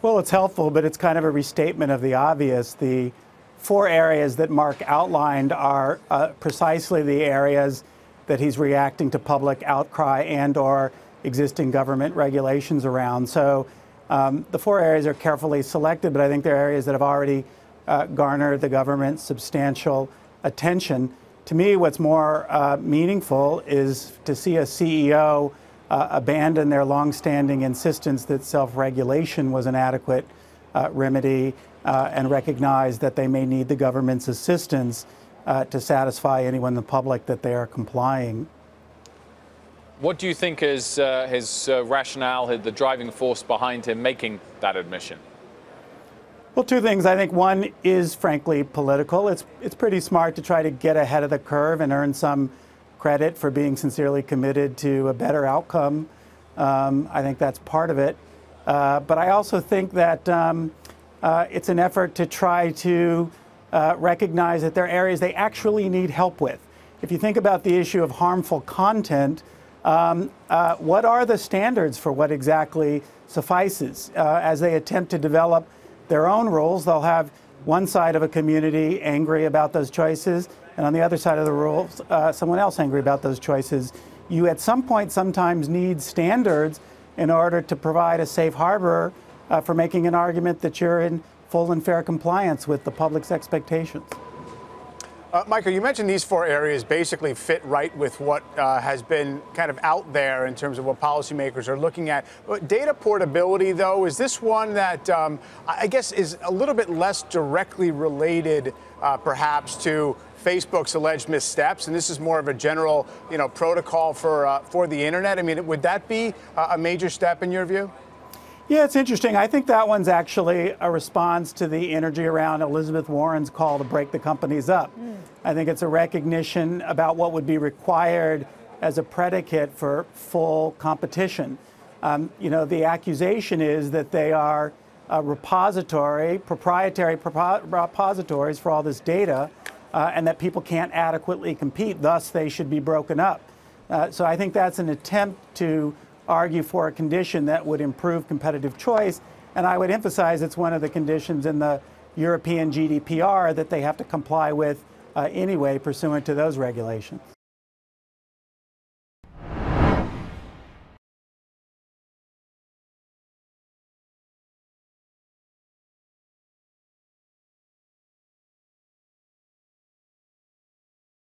Well, it's helpful, but it's kind of a restatement of the obvious. The four areas that Mark outlined are precisely the areas that he's reacting to public outcry and/or existing government regulations around. So the four areas are carefully selected, but I think they're areas that have already garnered the government substantial attention. To me, what's more meaningful is to see a CEO abandon their longstanding insistence that self-regulation was an adequate remedy and recognize that they may need the government's assistance to satisfy anyone in the public that they are complying. What do you think is his rationale, the driving force behind him making that admission? Well, two things. I think one is, frankly, political. It's pretty smart to try to get ahead of the curve and earn some credit for being sincerely committed to a better outcome. I think that's part of it. But I also think that it's an effort to try to recognize that there are areas they actually need help with. If you think about the issue of harmful content, what are the standards for what exactly suffices? As they attempt to develop their own rules, they'll have one side of a community angry about those choices, and on the other side of the rules, someone else angry about those choices. You at some point sometimes need standards in order to provide a safe harbor for making an argument that you're in full and fair compliance with the public's expectations. Michael, you mentioned these four areas basically fit right with what has been kind of out there in terms of what policymakers are looking at. Data portability, though, is this one that I guess is a little bit less directly related, perhaps, to Facebook's alleged missteps, and this is more of a general, protocol for the internet. I mean, would that be a major step in your view? Yeah, it's interesting. I think that one's actually a response to the energy around Elizabeth Warren's call to break the companies up. I think it's a recognition about what would be required as a predicate for full competition. The accusation is that they are a proprietary repositories for all this data, and that people can't adequately compete, thus they should be broken up. So I think that's an attempt to argue for a condition that would improve competitive choice, and I would emphasize it's one of the conditions in the European GDPR that they have to comply with anyway pursuant to those regulations.